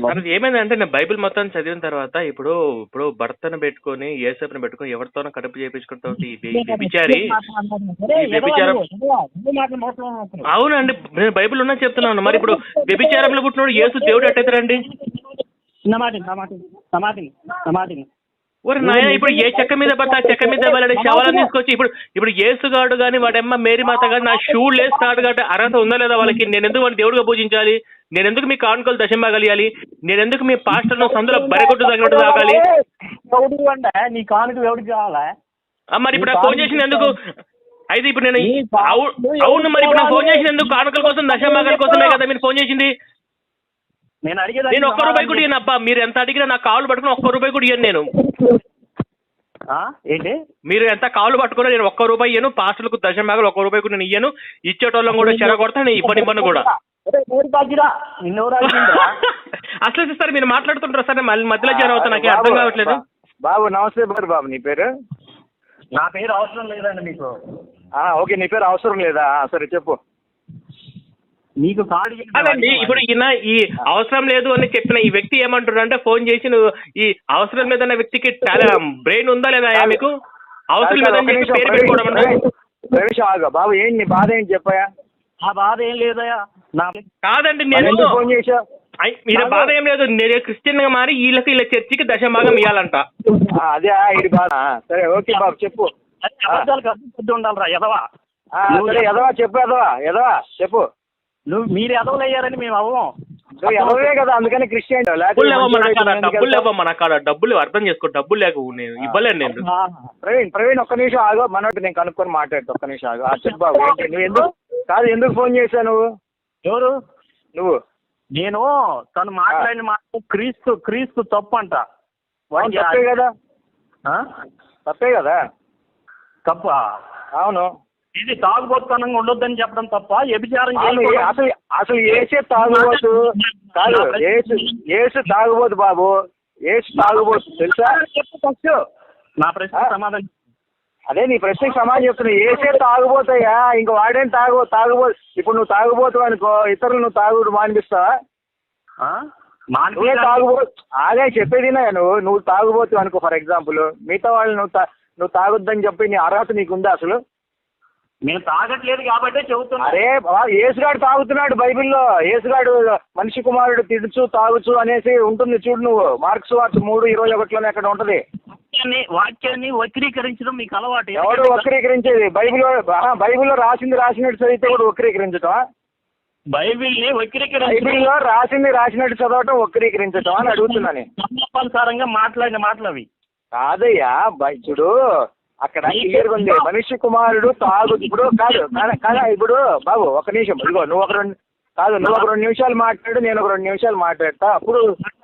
తర్వాత ఏమైందంటే నేను బైబిల్ మొత్తం చదివిన తర్వాత ఇప్పుడు ఇప్పుడు భర్తను పెట్టుకొని ఏసేపుని పెట్టుకొని ఎవరితోనో కడుపు చేయించుకుంటాం ఈ వ్యభిచారి ఈ వ్యభిచారం. అవునండి, నేను బైబిల్ ఉన్నా చెప్తున్నాను. మరి ఇప్పుడు వ్యభిచారంలో పుట్టినోడు యేసు దేవుడు ఎట్టయితారండి? ఒరే నాయన, ఇప్పుడు ఏ చెక్క మీద పడితే ఆ చెక్క మీద వాళ్ళని శవాలను తీసుకొచ్చి ఇప్పుడు యేసుగాడు కానీ వాడమ్మ మేరీ మాత కానీ నా షూలు వేస్తున్నాడు కాబట్టి అర్హత ఉందా లేదా వాళ్ళకి? నేను ఎందుకు వాడిని దేవుడిగా పూజించాలి? నేను ఎందుకు మీ కానుకలు దశంభాగలియాలి? నేను ఎందుకు మీ పాస్టర్ను సందులో బరికొట్టు తగినట్టు తాగాలి? మరి ఇప్పుడు నాకు ఫోన్ చేసింది ఎందుకు? అయితే ఇప్పుడు నేను అవును, మరి ఇప్పుడు నాకు ఫోన్ చేసింది ఎందుకు? కానుకల కోసం దశంభాగాల కోసమే కదా మీరు ఫోన్ చేసింది. నేను ఒక్క రూపాయి కూడా ఇయ్యను అబ్బా. మీరు ఎంత అడిగినా నా కాళ్ళు పట్టుకుని ఒక్క రూపాయి కూడా ఇయ్యను నేను. ఏంటి మీరు ఎంత కాళ్ళు పట్టుకున్నా నేను ఒక్క రూపాయి ఇయ్యను. పాస్టర్లకు దశంభాగాలు ఒక్క రూపాయి కూడా నేను ఇయ్యను. ఇచ్చేటోళ్ళం కూడా చెరగొడతా, నేను ఇవ్వను కూడా. అసలు సార్ మీరు మాట్లాడుతుంటారు సార్, మళ్ళీ మధ్యలో జరగవుతా, నాకు అర్థం కావట్లేదు. బాబు నమస్తే బాబు, నీ పేరు? నా పేరు అవసరం లేదండి మీకు. ఓకే, నీ పేరు అవసరం లేదా? సరే చెప్పు. మీకు అదండి, ఇప్పుడు ఈయన ఈ అవసరం లేదు అని చెప్పిన ఈ వ్యక్తి ఏమంటున్నాడు అంటే, ఫోన్ చేసి నువ్వు ఈ అవసరం లేదన్న వ్యక్తికి చాలా బ్రెయిన్ ఉందా లేదా మీకు? అవసరం లేదని చెప్పి పేరు పెట్టుకోవడం. బాబు ఏంటి నీ బాధ ఏంటి చెప్పాయా? ఆ బాధ ఏం లేదయా. కాదండి, నేను ఫోన్ చేసా. మీరు బాధ ఏం లేదు, నేను క్రిస్టియన్ గా మారి వీళ్ళకి ఇలా చర్చికి దశభాగం ఇవ్వాలంట. అదే ఇది బాధ. సరే ఓకే బాబు చెప్పు. ఉండాలరా ఎదవా. ఎదవా చెప్పు, ఎదవా చెప్పు. మీరు ఎదవలు అయ్యారని మేము అవ్వం. ఎదవే కదా, అందుకని క్రిస్టియన్. డబ్బులు లేవమ్మా నా కాడ, డబ్బులు అర్థం చేసుకో. డబ్బులు లేక నేను ఇవ్వలేను. నేను ప్రవీణ్ ఒక్క నిమిషం ఆగో, మనోటి నేను కనుక్కొని మాట్లాడుతా. ఒక్క నిమిషం ఆగో. చెప్పు బాబు, నువ్వు ఎందుకు ఫోన్ చేశావు? నువ్వు ఎవరు? నువ్వు. నేను తను మాట్లాడిన మాట క్రీస్తు తప్పు అంట. తప్పే కదా, తప్పే కదా. తప్ప? అవును. ఇది తాగుబోతుతనంగా ఉండొద్దని చెప్పడం తప్ప, వ్యభిచారం అసలు ఏసే తాగుబోతు కాదు. ఏసు తాగుబోతు బాబు, ఏసు తాగుబోతు తెలుసా? చెప్పు నా ప్రశ్న సమాధానం. అదే నీ ప్రశ్నకి సమాధానం చెప్తున్నా. ఏసే తాగుబోతాయా? ఇంక వాడేం తాగుబోతు. ఇప్పుడు నువ్వు తాగుబోతు అనుకో, ఇతరులు నువ్వు తాగుడు మానిపిస్తావా? నువ్వే తాగుబోతు. అదే చెప్పేదినా, నువ్వు తాగుబోతు అనుకో ఫర్ ఎగ్జాంపుల్. మిగతా వాళ్ళు నువ్వు తాగొద్దని చెప్పి నీ అర్హత నీకుందా అసలు? నేను తాగట్లేదు కాబట్టి చెబుతున్నా. అరే యేసుగాడు తాగుతున్నాడు బైబిల్లో. యేసుగాడు మనిషి కుమారుడు తిడుచు తాగుచు అనేసి ఉంటుంది చూడు. నువ్వు మార్క్స్ వార్త 3:21 అక్కడ ఉంటది. వాక్యాన్ని వక్రీకరించడం మీకు అలవాటు. ఎవడు వక్రీకరించేది? బైబిల్లో రాసినట్టు చదివితే కూడా వక్రీకరించటం? బైబిల్లో రాసినట్టు చదవటం వక్రీకరించటం అని అడుగుతున్నాను. సందర్భానుసారంగా మాట్లాడిన మాటలు అవి కాదయ్యా. చూడు అక్కడ క్లియర్గా ఉంది, మనిషి కుమారుడు ఇప్పుడు కాదు. ఇప్పుడు బాబు ఒక నిమిషం, ఇదిగో నువ్వు ఒక 2 నిమిషాలు మాట్లాడు, నేను ఒక 2 నిమిషాలు మాట్లాడతా. అప్పుడు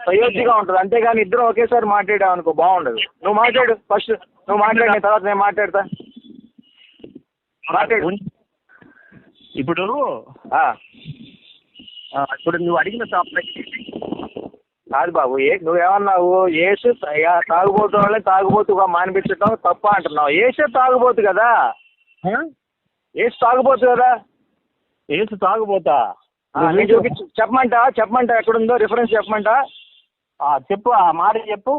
సయోధ్యగా ఉంటుంది. అంతేగాని ఇద్దరం ఒకేసారి మాట్లాడావు అనుకో బాగుండదు. నువ్వు మాట్లాడు ఫస్ట్. నువ్వు మాట్లాడిన తర్వాత నేను మాట్లాడతా. మాట్లాడు. ఇప్పుడు నువ్వు అడిగిన కాదు బాబు, నువ్వేమన్నావు? ఏసు తాగుబోతు వాళ్ళని తాగుబోతుగా మానిపించడం తప్ప అంటున్నావు. ఏసే తాగుబోతు కదా. ఏసు తాగుబోతు కదా. ఏసు తాగుబోతా చెప్పమంటా ఎక్కడుందో రిఫరెన్స్ చెప్పమంటా. చెప్పు, ఆ మాట చెప్పు.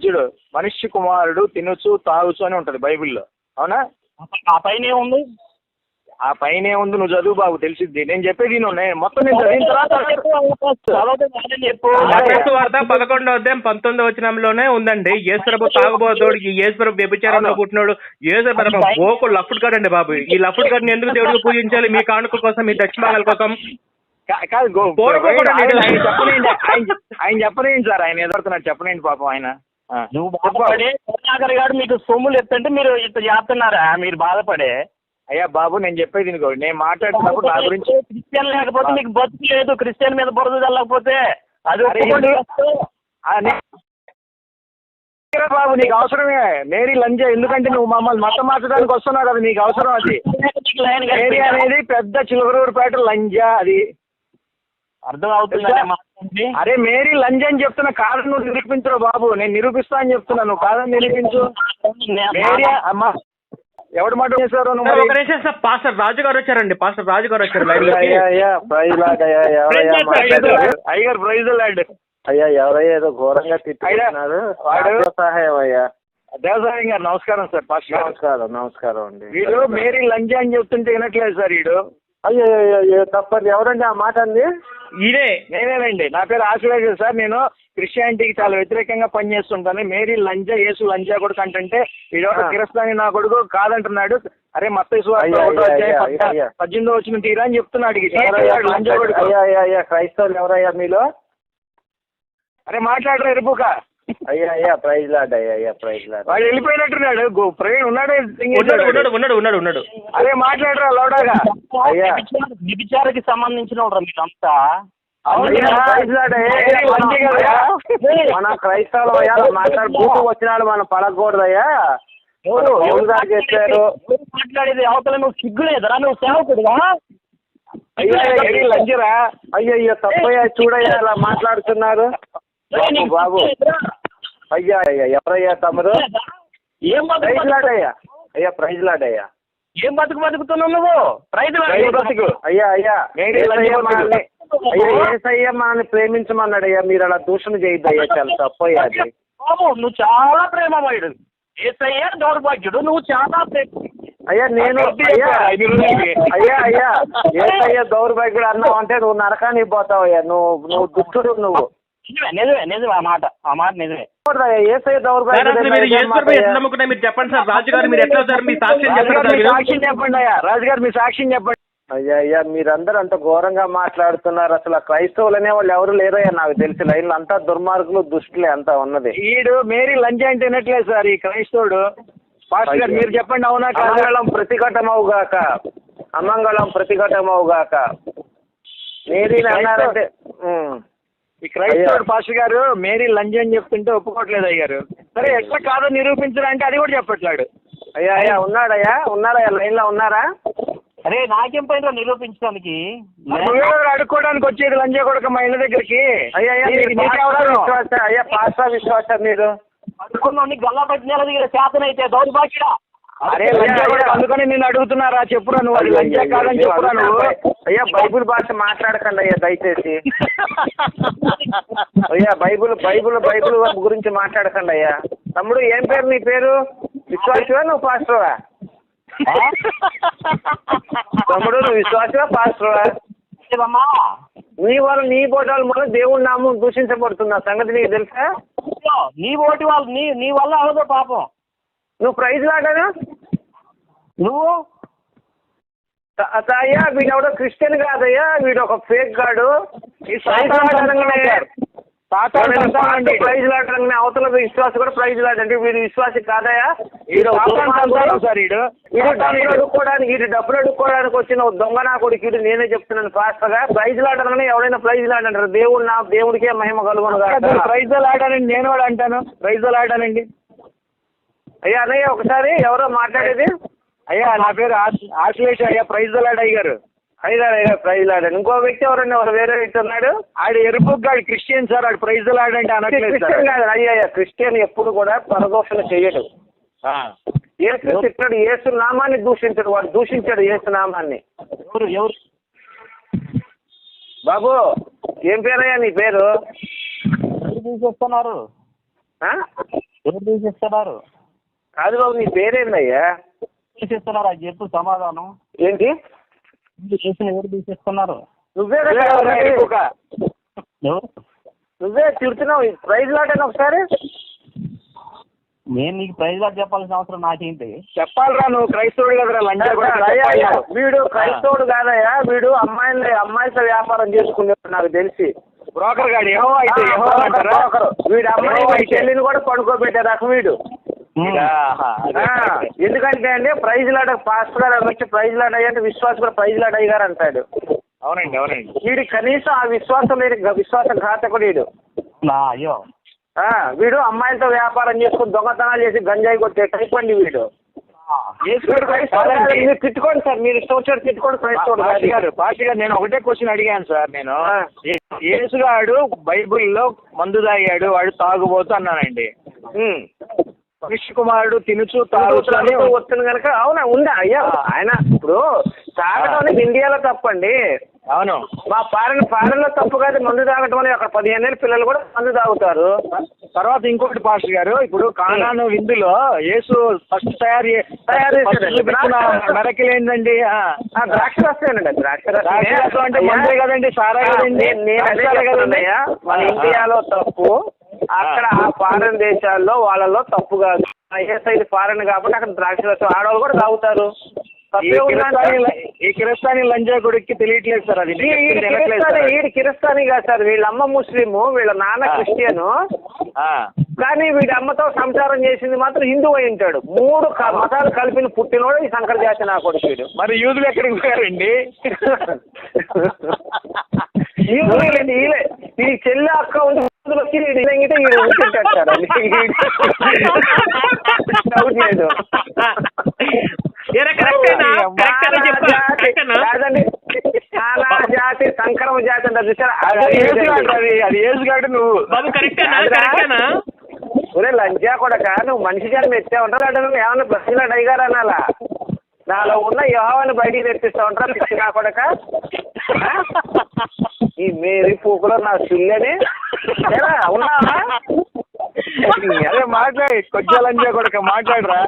చూడు, మనిషి కుమారుడు తినొచ్చు తాగుచు అని ఉంటది బైబిల్లో, అవునా? ఆ పైన ఏముంది? ఆ పైన ఏముంది నువ్వు చదువు బాబు, తెలిసిద్ది. నేను చెప్పేది మొత్తం నేను చదివిన తర్వాత 11:19 ఉందండి. యేసుప్రభు తాగుబోతోడు, యేసుప్రభు వ్యభిచారంలో పుట్టినోడు, యేసుప్రభు ఓకు లఫ్ట్ గారు అండి బాబు. ఈ లఫ్ట్ గారిని ఎందుకు దేవుడికి పూజించాలి? మీ కానుక కోసం, మీ దక్షిణాల కోసం కాదు. ఆయన చెప్పనేయండి సార్, ఆయన ఎదురుతున్నాడు చెప్పనేయండి పాపం ఆయన. నువ్వు బాధపడే కరుణాకర్ గారు మీకు సొమ్ములు ఎత్తంటే మీరు ఇట్లా చేస్తున్నారా? మీరు బాధపడే. అయ్యా బాబు నేను చెప్పేది నేను మాట్లాడుతున్నప్పుడు నా గురించి. క్రిస్టియన్ లేకపోతే మీకు బతుకు లేదు. క్రిస్టియన్ మీద బురద చల్లకపోతే అది బాబు నీకు అవసరమే. మేరీ లంజ, ఎందుకంటే నువ్వు మమ్మల్ని మతం మార్చడానికి వస్తున్నావు కదా, నీకు అవసరం అది. మేరీ అనేది పెద్ద చిలకలూరుపేట లంజ, అది అర్థం అవుతుంది. అరే మేరీ లంజ అని చెప్తున్నా, కాదని నువ్వు నిరూపించరు బాబు. నేను నిరూపిస్తా అని చెప్తున్నా, నువ్వు కాదని నిరూపించు. మేరీ అమ్మా ఎవడు మాట చేశారు? పాస్టర్ రాజు గారు వచ్చారండి. పాస్టర్ రాజు గారు వచ్చారు. అయ్యారు ప్రైజ్ లాడ్. అయ్యా ఎవరయ్యా ఏదో ఘోరంగా తిట్టుకున్నారు వాడు సహాయం అయ్యా. దేవసాయం గారు నమస్కారం సార్. ఫస్ట్ నమస్కారం అండి. వీడు మేరీ లంజా అని చెప్తుంటే వినట్లేదు సార్ వీడు. అయ్యో తప్పండి. ఎవరండి ఆ మాట అండి? ఇదే నేనేనండి. నా పేరు ఆశీర్వాద్ సార్. నేను క్రిస్టియానిటీకి చాలా వ్యతిరేకంగా పనిచేస్తుంటాను. మేరీ లంజా యేసు లంజా కొడుకు అంటే వీడు కిరస్తాని నా కొడుకు కాదంటున్నాడు. అరే మత్తయి సువార్త 18 వచ్చిన తీరా అని చెప్తున్నాడు. లంజా కొడుకు. అయ్యా క్రైస్తవులు ఎవరయ్యా మీలో? అరే మాట్లాడరా ఎరుపుక. అయ్యా ప్రైజ్ లాడ్ అయ్యా ప్రైజ్ లాడ్. వాడు వెళ్ళిపోయినట్టున్నాడు. ప్రవీణ్ ఉన్నాడే? ఉన్నాడు. అరే మాట్లాడరా లోడాగా. అయ్యా విచారకి సంబంధించిన వాళ్ళు మీరంతా. మన క్రైస్తవులు అయ్యా మాట్లాడు బూతు వచ్చినాడు మనం పడకూడదయ్యా. చెప్పారు మాట్లాడేది అవతల నువ్వు సిగ్గులేదరా? నువ్వు సేవకుడుగా? లంజరా. అయ్యో తప్పయ్యా చూడయ్యా అలా మాట్లాడుతున్నారు బాబు. అయ్యా ఎవరయ్యా తమరు? ఏం ప్రైజ్ లాడ్ అయ్యా. ప్రైజ్ లాడ్ అయ్యా. ఏం బతుకుతున్నావు నువ్వు? బతుకు. అయ్యా యేసయ్య మనల్ని ప్రేమించమన్నాడయ్యా. మీరు అలా దూషణ చేయొద్దయ్యా. చాలా తప్పయ్యా అది. నువ్వు చాలా ప్రేమమయుడు. యేసయ్య దౌర్భాగ్యుడు. నువ్వు చాలా అయ్యా నేను అయ్యా యేసయ్య దౌర్భాగ్యుడు అన్నావు అంటే నువ్వు నరకానికి పోతావయ్యా. నువ్వు దుష్టుడు. నువ్వు నిజమే ఆ మాట నిజమే. యేసయ్య దౌర్భాగ్యుడు మీరు చెప్పండి సార్. రాజుగారు మీరు ఎట్లా సార్? మీ సాక్ష్యం చెప్పండి అయ్యా. రాజుగారు మీ సాక్ష్యం చెప్పండి. అయ్యా మీరందరూ అంత ఘోరంగా మాట్లాడుతున్నారు. అసలు క్రైస్తవులు అనే వాళ్ళు ఎవరు లేరయ్యా నాకు తెలిసి. లైన్లో అంతా దుర్మార్గులు దుష్టులే అంతా ఉన్నది. ఈడు మేరీ లంజా అంటే వినట్లేదు సార్ ఈ క్రైస్తవుడు. పాస్టర్ గారు మీరు చెప్పండి. అవునా? అమంగళం ప్రతిఘటమవుగాక. అమంగళం ప్రతిఘటమవుగాక. మేరీ అన్నారంటే ఈ క్రైస్తవుడు పాస్టర్ గారు మేరీ లంజా అని చెప్తుంటే ఒప్పుకోవట్లేదు అయ్యారు. సరే ఎట్లా కాదో నిరూపించడానికి అది కూడా చెప్పట్లేడు. అయ్యా ఉన్నాడయ్యా లైన్లో ఉన్నారా? అరే నాకేం పైన నిరూపించడానికి? అడుక్కోవడానికి వచ్చేది లంజా కొడుకు మా ఇళ్ళ దగ్గరికి. అయ్యా పాస్టర్ విశ్వాస మీరు అడుక్కున్న గల్లా పట్టిన దగ్గర చేతనైతే దౌర్భాగ్యుడా. అరే లంజా కొడుకు అందుకని నేను అడుగుతున్నారా? చెప్పురా నువ్వు అది లంజా కాదని చెప్పురా నువ్వు. అయ్యా బైబుల్ భాష మాట్లాడకండి అయ్యా దయచేసి. అయ్యా బైబుల్ గురించి మాట్లాడకండి అయ్యా. తమ్ముడు ఏం పేరు నీ పేరు? విశ్వాసవా నువ్వు పాస్టర్వా? తమ్ముడు నువ్వు విశ్వాసవా పాస్టర్వా? నీ బోటాల వల్ల దేవుడి నామం దూషించబడుతుంది. ఆ సంగతి నీకు తెలుసా? నీ ఓటి వాళ్ళు నీ వల్ల అవదో పాపం. నువ్వు ప్రైజ్ లాడానా? నువ్వు అయ్యా వీడు ఎవడో క్రిస్టియన్ కాదయ్యా. వీడు ఒక ఫేక్ గాడు. ఈ ప్రైజ్ లాడరంగానే అవతల విశ్వాస కూడా ప్రైజ్ లాడంటే వీడు విశ్వాసి కాదయ్యా. వీడు డబ్బులు అడుక్కోవడానికి వచ్చిన దొంగ నా కొడుకు. నేనే చెప్తున్నాను ఫాస్ట్ గా. ప్రైజ్ లాడరని ఎవరైనా ప్రైజ్ లాడంటారు. దేవుడికే మహిమ కలుగును కాక. ప్రైజ్ లాడానండి నేను కూడా అంటాను. ప్రైజ్ లాడానండి. అయ్యా అన్నయ్య ఒకసారి ఎవరో మాట్లాడేది. అయ్యా నా పేరు ఆశ్లేష అయ్యా. ప్రైజ్ లాడ్ గారు. అయ్యా ప్రైజ్ లాడండి. ఇంకో వ్యక్తి ఎవరండి? వేరే వ్యక్తి ఉన్నాడు. ఆడు ఎరుపు గాడు క్రిస్టియన్ సార్. ఆడు ప్రైజ్ లాడంటే అనట్లేదు సార్. అయ్యా క్రిస్టియన్ ఎప్పుడు కూడా పరదోషణ చేయడు. యేసు తిట్టాడు. యేసు నామాన్ని దూషించాడు. వాడు దూషించాడు యేసు నామాన్ని. ఎవరు బాబు ఏం పేరయ్యా నీ పేరు? తీసేస్తున్నారు. ఎవరు తీసేస్తున్నారు? కాదు బాబు నీ పేరేందయ్యా? తీసేస్తున్నారు అది చెప్పు సమాధానం ఏంటి? ఎవరు తీసేస్తున్నారు? నువ్వే తిడుతున్నావు. ప్రైజ్ లాట్ అని ఒకసారి. నేను నీకు ప్రైజ్ లాట్ చెప్పాల్సిన అవసరం నాకేంటి? చెప్పాలరా నువ్వు క్రైస్తవుడు కదరా లంజా. వీడు క్రైస్తవుడు కాదయ్యా. వీడు అమ్మాయిలతో వ్యాపారం చేసుకునేవాడు నాకు తెలిసి. బ్రోకర్ గాడు ఏమో అయితే వీడు అమ్మాయి చెల్లిని కూడా పడుకోబెట్టే రకం వీడు. ఎందుకంటే అండి ప్రైజ్ లాడ్ పాస్టర్ గారు వచ్చి ప్రైజ్ లాడ్ అయ్యంటే విశ్వాసం కూడా ప్రైజ్ లాడ్ అయ్యారు అంటాడు. అవునండి. వీడు కనీసం ఆ విశ్వాసం లేని విశ్వాసఘాతకుడు వీడు. అయ్యో వీడు అమ్మాయిలతో వ్యాపారం చేసుకుని దొంగతనాలు చేసి గంజాయి కొట్టే టైప్ అండి వీడు. మీరు తిట్టుకోండి సార్. మీరు ఇష్టం వచ్చాడు తిట్టుకోండి. పాస్టర్ గారు నేను ఒకటే క్వశ్చన్ అడిగాను సార్. నేను యేసుగాడు బైబిల్లో మందు తాగాడు వాడు తాగుబోతు అన్నానండి. మనిషి కుమారుడు తినుచు తాగుతూనే వస్తుంది కనుక అవునా ఉందా అయ్యా. ఆయన ఇప్పుడు తాగడం అనేది ఇండియాలో తప్పండి. అవును. మా ఫారెన్లో తప్పు కాదు మందు తాగటం అని. అక్కడ 15 ఏళ్ళ పిల్లలు కూడా మందు తాగుతారు. తర్వాత ఇంకొకటి పాస్టర్ గారు, ఇప్పుడు కానాను విందులో యేసు ఫస్ట్ తయారు మెరకిల్ ఏంటండి? ద్రాక్ష రసమేనండి. ద్రాక్ష రసం అంటే మందే కదండి, సారా కదండి. మన ఇండియాలో తప్పు, అక్కడ ఆ ఫారెన్ దేశాల్లో వాళ్ళలో తప్పు కాదు. ఏసైది ఫారెన్ కాబట్టి అక్కడ ద్రాక్ష రసం ఆడవాళ్ళు కూడా తాగుతారు. ఈ కిరస్తాని లంజా కొడుక్కి తెలియట్లేదు సార్ అది. వీడి కిరస్తాని కాదు సార్, వీళ్ళ అమ్మ ముస్లిము, వీళ్ళ నాన్న క్రిస్టియను, కానీ వీడి అమ్మతో సంసారం చేసింది మాత్రం హిందూ అయి ఉంటాడు. 3 మతాలు కలిపిన పుట్టినోడు ఈ శంకర జాతి నా కొడుకు వీడు. మరి యూదులు ఎక్కడికి పోయారండి? ఈ చెల్లి అక్క ఉంది వచ్చి వీడు ఇదంగితే వీడు ఉంటుంటాడు సార్. కాదండి, చాలా జాతి సంక్రమ జాతి అంటే చూసారా? అది ఏసు కాబట్టి నువ్వు ఒరే లంచా కొడక, నువ్వు మనిషి జాతి మెచ్చా ఉంటారు అంటే నువ్వు ఏమన్నా ప్రశ్నలు అడిగారు అనాలా? నాలో ఉన్న యోహాన్ని బయటికి తెప్పిస్తా ఉంటారా పిచ్చి నా కొడక? ఈ మేరీ పూకులో నా సుల్లని ఉన్నావా? అదే మాట్లాడి కొంచెం లంజా కొడుక మాట్లాడరా.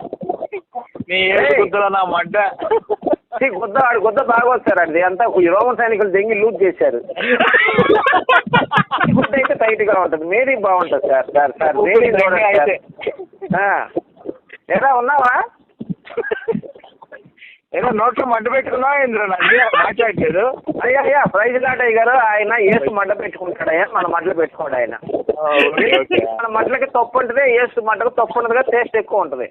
నీ గుద్దలో నా మడ్డ గుద్ద బాగా వస్తారు అండి. అంతా రోమన్ సైనికులు దెంగి లూట్ చేశారు. గుద్ద అయితే టైట్ గా ఉంటుంది. మేరీ బాగుంటుంది సార్. సార్ సార్ మేరీ అయితే ఎలా ఉన్నావా? ఏదో నోట్లో మడ్డ పెట్టుకున్నావా ఇంద్ర? మాట్లాడలేదు. అయ్యా ప్రైజ్ లాట్ అయ్యారు. ఆయన ఏసు మడ్డ పెట్టుకుంటాడయ్యా, మన మడ్డలు పెట్టుకోండి ఆయన. మన మడ్లకి తప్పు ఉంటుంది, ఏసు మడ్డకు తప్పు ఉంటుంది కదా, టేస్ట్ ఎక్కువ ఉంటుంది.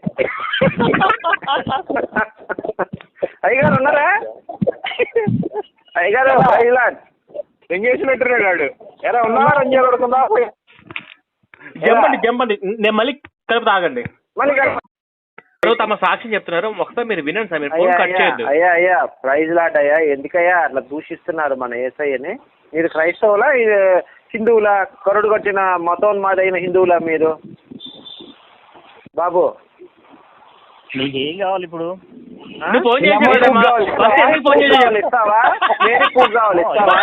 అయ్యగారు ఉన్నారా? అయ్యగారు ప్రైజ్ లాట్ ఎంగేసినట్టున్నాడు. ఎలా ఉన్నావా? రంజా కొడుకుందా? జంపండి నేను మళ్ళీ కలుపు తాగండి. మళ్ళీ తమ సాక్ష్యం చెప్తున్నారు, ఒకసారి మీరు వినండి సార్. మీరు ఫోన్ కట్ చేయొద్దు. అయ్యా ప్రైజ్ లాట్ అయ్యా. ఎందుకయ్యా అట్లా దూషిస్తున్నారు మన యేసయ్యని? మీరు క్రైస్తవులా హిందువులా? కరుడు కట్టిన మతోన్మాదైన హిందువులా మీరు? బాబు నీకేం కావాలి ఇప్పుడు? ఫోన్ చేసి ఇస్తావా? మేరీ పూజ కావాలి, ఇస్తావా?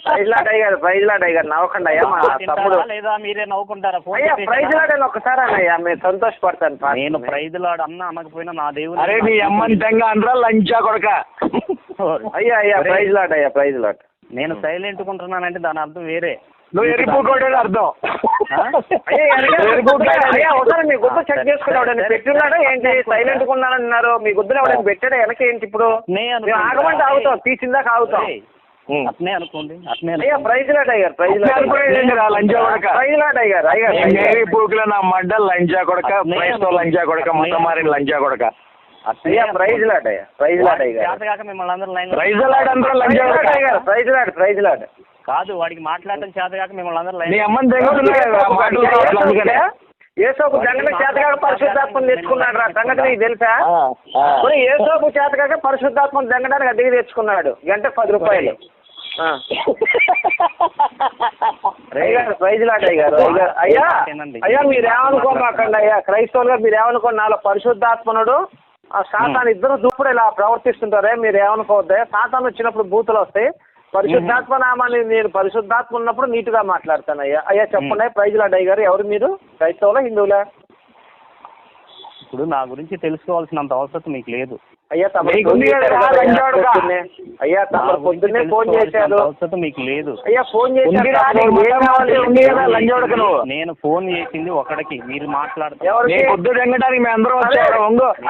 ప్రైజ్ లాట్ అయ్యారు నవ్వకండి అయ్యా. మా తమ్ముడు లేదా మీరే నవ్వుకుంటారా? అయ్యా ప్రైజ్ లాట్ అని ఒక్కసారి అన్నయ్యా, మేము సంతోషపడతాను. నేను ప్రైజ్ లాడ్ అన్నా అనకపోయినా నా దేవుడు. అరే నీ అమ్మని తెంగ అనరా లంచా కొడక. అయ్యా ప్రైజ్ లాట్ అయ్యా, ప్రైజ్ లాట్. నేను సైలెంట్ కుంటున్నానంటే దాని అర్థం వేరే. నువ్వు ఎరిపోకూడదు అర్థం. అయ్యా ఒకసారి మీ గుద్ద చెక్ చేసుకున్నాడు, పెట్టున్నాడా ఏంటి? సైలెంట్ గా ఉన్నానన్నారు. మీ గుద్దలు ఎవరైనా పెట్టాడా? వెనక ఏంటి ఇప్పుడు? ఆగమంటే ఆగుతాం, తీసిందాక ఆగుతాం. అట్నే అనుకోండి. అయ్యా ప్రైజ్ లాట్ అయ్యారు, ప్రైజ్ లాట్ అయ్యారు. పూకులో నా మడ్డ లంచా కొడక, లంచా కొడక, మొత్తం మారిన లంచా కొడక. అయ్యా ప్రైజ్ లాట్ అయ్యా, ప్రైజ్ లాట్ అయ్యారు. మిమ్మల్ని అందరూ లైన్ ప్రైజ్ లాట్ కాదు, వాడికి మాట్లాడటం చేత కాక మిమ్మల్ని అందరూ లైన్. ఏసోపు జంగన చేతకాక పరిశుద్ధాత్మను తెచ్చుకున్నాడు రా. సంగతి నీకు తెలుసా? ఏసోపు చేతకాక పరిశుద్ధాత్మను జంగడానికి అద్దెకి తెచ్చుకున్నాడు. గంట 10 రూపాయలు. ప్రైజ్ లాట్ అయ్యారు. అయ్యా మీరేమనుకోమాకండి అయ్యా, క్రైస్తవులుగా మీరేమనుకోండి. నాలో పరిశుద్ధాత్మనుడు ఆ సాతాను ఇద్దరు దూపుడు ఇలా ప్రవర్తిస్తుంటారే, మీరు ఏమనుకోవద్దా? సాతాను వచ్చినప్పుడు బూతులు వస్తాయి. పరిశుద్ధాత్మ నామాన్ని నేను పరిశుద్ధాత్మ ఉన్నప్పుడు నీట్గా మాట్లాడతాను. అయ్యా చెప్పండి. ప్రైజ్ లాట్ అయ్యారు. ఎవరు మీరు? క్రైస్తవులా హిందువులా? ఇప్పుడు నా గురించి తెలుసుకోవాల్సినంత అవసరం మీకు లేదు. అయ్యా తమరు పొద్దున్నే ఫోన్ చేశారు. అవసరం మీకు లేదు. అయ్యా ఫోన్ చేశారు. నేను ఫోన్ చేసింది ఒకడికి, మీరు మాట్లాడుతున్నారు.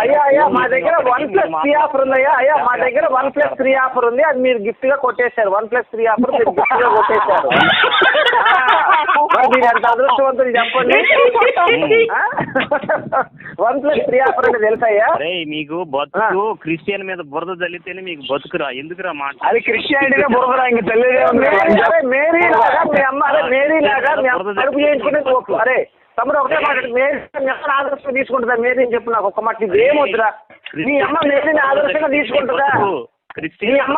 అయ్యా మా దగ్గర 1+3 ఆఫర్ ఉంది. అయ్యా మా దగ్గర 1+3 ఆఫర్ ఉంది. అది మీరు గిఫ్ట్ గా కొట్టేశారు. 1+3 ఆఫర్ మీరు గిఫ్ట్ గా కొట్టేశారు. మీరు ఎంత అదృష్టవంతులు చెప్పండి. 1+3 ఆఫర్ అంటే తెలుసా? మీకు బతుకు క్రిస్టియన్ మీద బురద చల్లితేనే మీకు బతుకురా. ఎందుకురా మాట? అది క్రిస్టియానిటీగా బురదరా. ఇంకా మేరీ లాగా మీ అమ్మ, మేరీ లాగా మీ అమ్మ కడుపు చేయించుకునే. అరే తమ్ముడు ఒకటే మాట, మేరీ ఆదర్శంగా తీసుకుంటుందా? మేరీ చెప్పు నాకు ఒక మాట. ఇది ఏమొద్దురా, మీ అమ్మ మేరీని ఆదర్శంగా తీసుకుంటుందా? మీ అమ్మ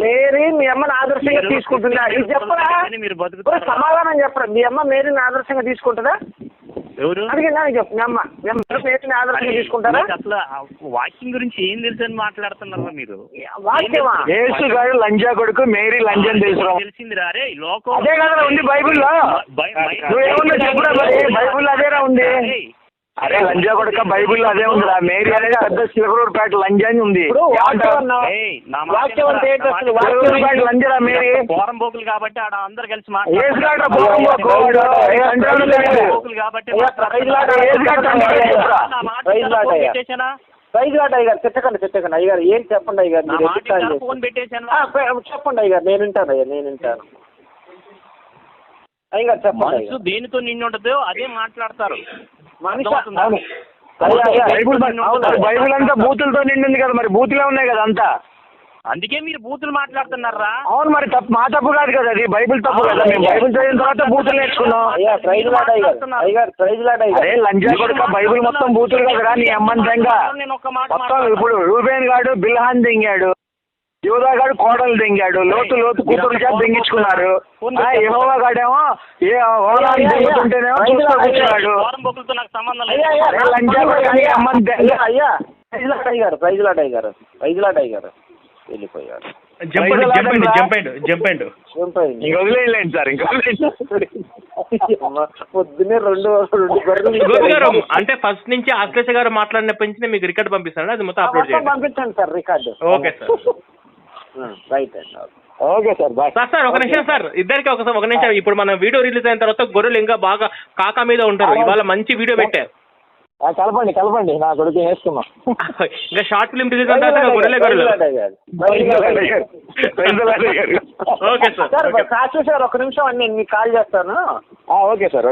మేరీ మీ అమ్మని ఆదర్శంగా తీసుకుంటుందా? ఇది చెప్పరా? సమాధానం చెప్పరా. మీ అమ్మ మేరీని ఆదర్శంగా తీసుకుంటుందా? ఎవరు అడిగినా చెప్పు మీ అమ్మ పేరుని ఆదర్శంగా తీసుకుంటారా? మీకు అసలు ఆ వాక్యం గురించి ఏం తెలుసు అని మాట్లాడుతున్నారా మీరు? వాక్యమా? యేసు గారు లంజా కొడుకు, మేరీ లంజని తెలుసురా. తెలిసిందిరా అరే లోకం అదే కదా ఉంది బైబిల్లో. నువ్వేమన్నా చెప్పురా మరి, బైబిల్లో అదేరా ఉంది. అరే లంజా కొడుక, బైబిల్లో అదే ఉందిరా. మేరీ అనేది పెద్ద సిలకలూరుపేట లంజా అని ఉంది. ఇప్పుడు వాక్యం అన్నావు. వాక్యం అంటే ఏంటి అసలు? సిలకలూరుపేట లంజరా మేరీ. పోరం బోకులు కాబట్టి ఆడ అందరు కలిసి యేసు గారు పోరంబోకు వాడు. ఏ అంటాడు లేదు. బోకులు కాబట్టి ప్రైజ్ లాట్ అయ్యారు. తిట్టకండి అయ్యారు. ఏం చెప్పండి అయ్యారు, మీరు ఎదుగుతారు. ఫోన్ పెట్టేశాను. చెప్పండి అయ్యారు, నేను వింటాను అయ్యారు. చెప్పండి మనసు దేనితో నిండి ఉంటుందో అదే మాట్లాడతారు. మనిషి అర్థమవుతుందా? బైబిల్ అంతా బూతులతో నిండింది కదా, మరి బూతులే ఉన్నాయి కదా అంతా. అందుకే మీరు బూతులు మాట్లాడుతున్నారా? అవును, మరి తప్పు మా తప్పు కాదు కదా, అది బైబిల్ తప్పు కదా. మేము బైబిల్ చదివిన తర్వాత బూతులు నేర్చుకున్నాం. ప్రైజ్ లాట్ అయ్యారు. అరే లంజా కొడుక, బైబిల్ మొత్తం బూతులు కదరా నీ అమ్మంతంగా. నేను ఒక్క మాట మొత్తం ఇప్పుడు రూబేన్ గాడు బిల్హాన్ దింగాడు, యోధా గాడు కోడలు దింగాడు, లోతు కూతురు చేత దింగించుకున్నారు. యెహోవా గాడేమో ఏ హోలాన్ని దింగుతుంటేనేమో చూస్తూ కూర్చున్నాడు. పోరం బోకులతో నాకు సంబంధం అరే లేదు. లంజా కొడుక, నీ అమ్మని దెంగ. అయ్యా ప్రైజ్ లాట్ అయ్యారు వెళ్ళిపోయారు. జంపండి. ఇంక వదిలేయండి సార్, ఇంకా పొద్దున్నే రెండు గొర్రెలు గోపి గారు, అంటే ఫస్ట్ నుంచి ఆశ్లేష గారు మాట్లాడినప్పటి నుంచి మీకు రికార్డ్ పంపిస్తాను, అది మొత్తం అప్లోడ్ చేయండి. పంపించండి sir record. Okay sir. Right అండి. ఓకే సార్, బాయ్ సార్ ఒక నిమిషం సార్, ఇద్దరికి ఒక నిమిషం. ఇప్పుడు మన వీడియో రిలీజ్ అయిన తర్వాత గొర్రెలు ఇంకా బాగా కాకా మీద ఉంటారు. ఇవాళ మంచి వీడియో పెట్టారు. కలపండి నా కొడుకు వేసుకున్నాం. ఇంకా షార్ట్ ఫిల్మ్ రిలీజ్ అయిన తర్వాత గొర్రెలే గొర్రెలు. Okay sir. సార్ సాక్షి సార్, ఒక నిమిషం అండి, నేను మీకు కాల్ చేస్తాను. Okay sir.